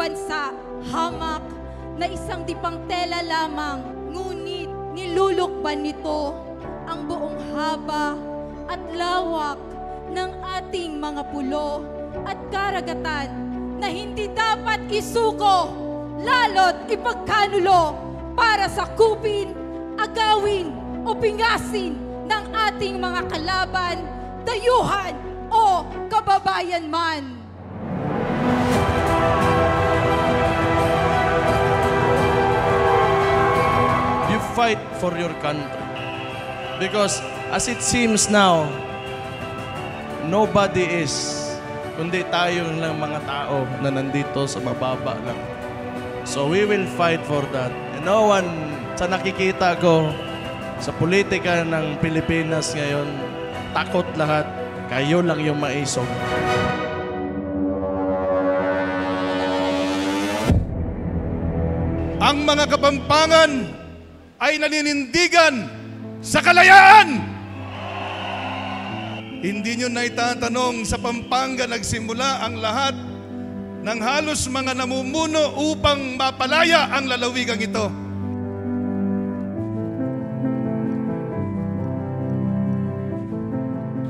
bansa, hamak na isang dipang tela lamang, ngunit nilulukban nito ang buong haba at lawak ng ating mga pulo at karagatan na hindi dapat isuko, lalo't ipagkanulo para sakupin, agawin o pingasin ng ating mga kalaban, dayuhan o kababayan man. You fight for your country. Because as it seems now, nobody is, kundi tayo lang mga tao na nandito sa mababa lang. So we will fight for that. And no one, sa nakikita ko, sa politika ng Pilipinas ngayon, takot lahat. Kayo lang yung maisog. Ang mga Kapampangan ay naninindigan sa kalayaan. Hindi nyo na itatanong sa Pampanga nagsimula ang lahat ng halos mga namumuno upang mapalaya ang lalawigang ito.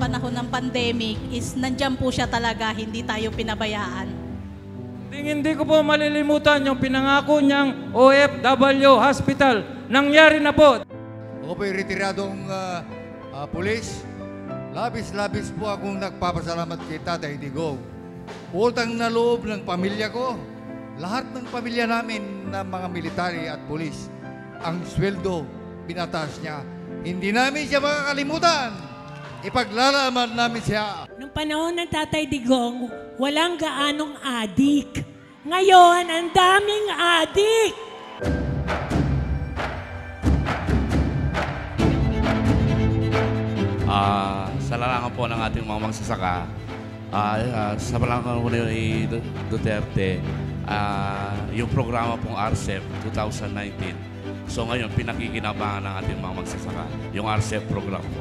Panahon ng pandemic is nandyan po siya talaga, hindi tayo pinabayaan. Hindi ko po malilimutan yung pinangako niyang OFW Hospital. Nangyari na po. Ako po'y retiradong pulis. Labis-labis po akong nagpapasalamat kay Tatay Digong. Utang na loob ng pamilya ko. Lahat ng pamilya namin na mga military at pulis, ang sweldo, binataas niya. Hindi namin siya makakalimutan. Ipaglalaman namin siya. Nung panahon ng Tatay Digong, walang gaanong adik. Ngayon, ang daming adik. Sa larangan po ng ating mga magsasaka, sa larangan po ni Duterte, yung programa pong RCEP 2019. So ngayon, pinakikinabangan ng ating mga magsasaka, yung RCEP program po.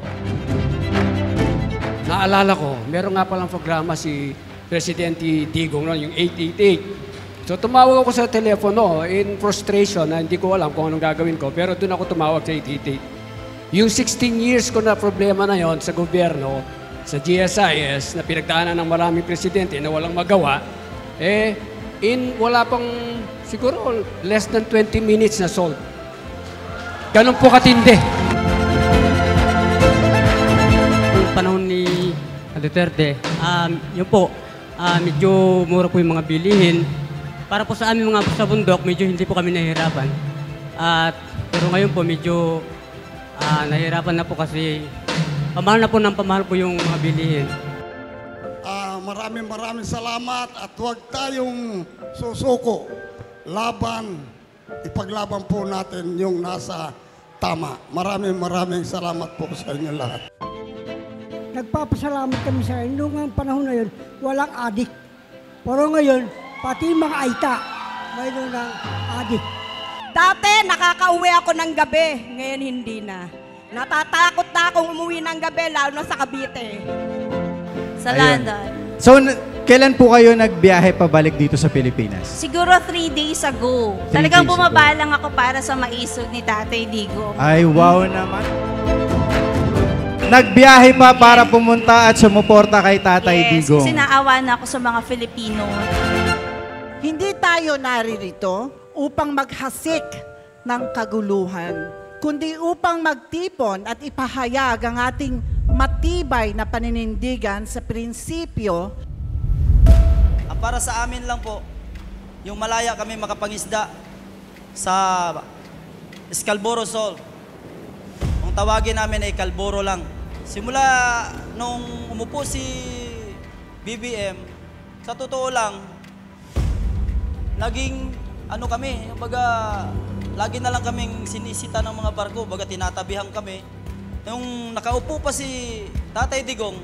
Naalala ko, meron nga palang programa si Presidente Digong noon, yung 888. So tumawag ako sa telepono in frustration na hindi ko alam kung anong gagawin ko, pero doon ako tumawag sa 888. Yung 16 years ko na problema na yon sa gobyerno, sa GSIS, na pinagdaanan ng maraming presidente na walang magawa, wala pang siguro less than 20 minutes na solve. Ganun po katindi. Yung panahon ni Duterte, yun po, medyo mura po yung mga bilihin. Para po sa amin mga sa bundok, medyo hindi po kami nahihirapan. Pero ngayon po, medyo nahihirapan na po kasi pamahal na po ng pamahal po yung mga bilihin. Maraming salamat at huwag tayong susuko. Ipaglaban po natin yung nasa tama. Maraming salamat po sa inyo lahat. Nagpapasalamat kami sa inyo. Noong panahon na yun, walang adik. Pero ngayon, pati mga aita, mayroon ng adik. Dati nakakauwi ako ng gabi, ngayon hindi na. Natatakot na akong umuwi ng gabi, lalo na sa Cavite. Sa London. So, kailan po kayo nagbiyahe pabalik dito sa Pilipinas? Siguro 3 days ago. Talagang bumaba lang ako para sa maisog ni Tatay Digong. Ay, wow naman. Nagbiyahe pa para pumunta at sumuporta kay Tatay Digong. Yes, kasi naawa na ako sa mga Filipino. Hindi tayo naririto upang maghasik ng kaguluhan, kundi upang magtipon at ipahayag ang ating matibay na paninindigan sa prinsipyo. Para sa amin lang po, yung malaya kami makapangisda sa Scarborough Shoal. Ang tawagin namin ay Calboro lang. Simula nung umupo si BBM, sa totoo lang, naging kami, lagi na lang kaming sinisita ng mga barko, baga tinatabihan kami. Yung nakaupo pa si Tatay Digong,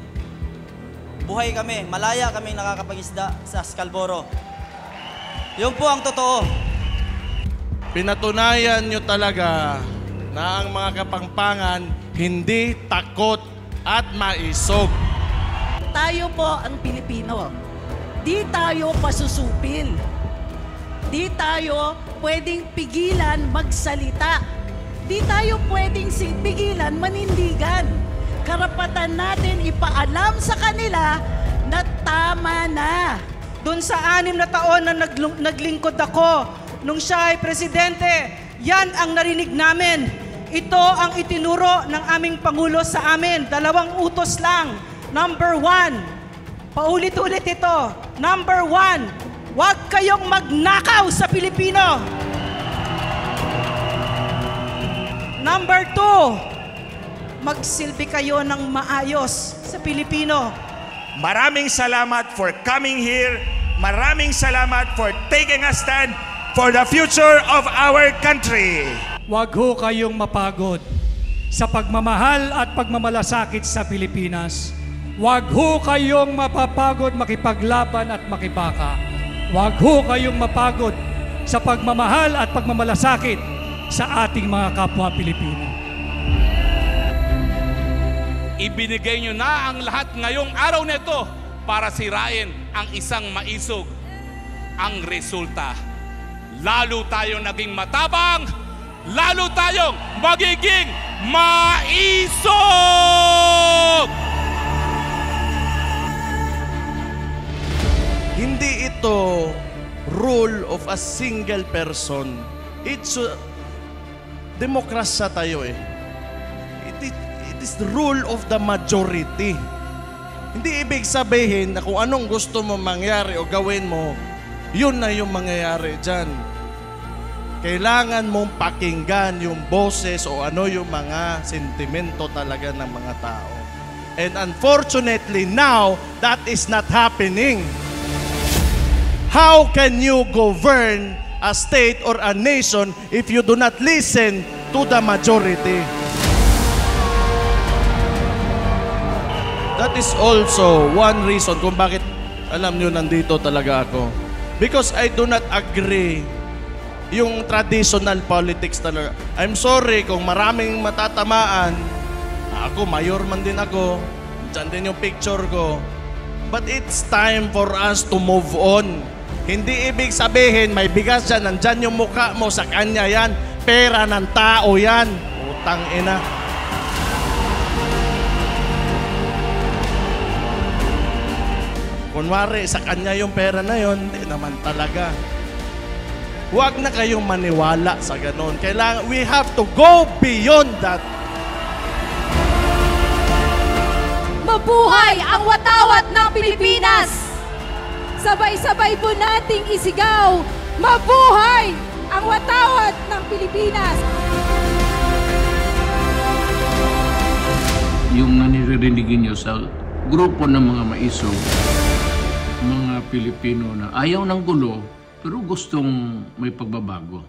buhay kami, malaya kaming nakakapangisda sa Scarborough. Yun po ang totoo. Pinatunayan nyo talaga na ang mga Kapampangan hindi takot at maisog. Tayo po ang Pilipino. Di tayo pasusupil. Di tayo pwedeng pigilan magsalita. Di tayo pwedeng pigilan manindigan. Karapatan natin ipaalam sa kanila na tama na. Doon sa 6 na taon na naglingkod ako, nung siya ay presidente, yan ang narinig namin. Ito ang itinuro ng aming Pangulo sa amin. 2 utos lang. Number 1, paulit-ulit ito. Number 1, huwag kayong magnakaw sa Pilipino. Number 2, magsilbi kayo ng maayos sa Pilipino. Maraming salamat for coming here. Maraming salamat for taking a stand for the future of our country. Huwag ho kayong mapagod sa pagmamahal at pagmamalasakit sa Pilipinas. Huwag ho kayong mapapagod makipaglaban at makibaka. Huwag ho kayong mapagod sa pagmamahal at pagmamalasakit sa ating mga kapwa Pilipino. Ibinigay nyo na ang lahat ngayong araw nito para sirain ang isang maisog. Ang resulta, lalo tayong naging matabang, lalo tayong magiging maisog! Hindi ito rule of a single person. It's demokrasya tayo eh. It is the rule of the majority. Hindi ibig sabihin na kung anong gusto mo mangyari o gawin mo, yun na yung mangyayari dyan. Kailangan mong pakinggan yung boses o ano yung mga sentimento talaga ng mga tao. And unfortunately now, that is not happening. How can you govern a state or a nation if you do not listen to the majority? That is also one reason kung bakit, alam nyo, nandito talaga ako. Because I do not agree yung traditional politics talaga. I'm sorry kung maraming matatamaan. Ako, mayor man din ako. Diyan din yung picture ko. But it's time for us to move on. Hindi ibig sabihin, may bigas yan, nandyan yung mukha mo, sa kanya yan. Pera ng tao yan. Utang ina. Kunwari, sa kanya yung pera na yon, hindi naman talaga. Huwag na kayong maniwala sa ganun. Kailangan, we have to go beyond that. Mabuhay ang watawat ng Pilipinas! Sabay-sabay po nating isigaw, mabuhay ang watawat ng Pilipinas! Yung naniririnigin nyo sa grupo ng mga maisog, mga Pilipino na ayaw ng gulo, pero gustong may pagbabago.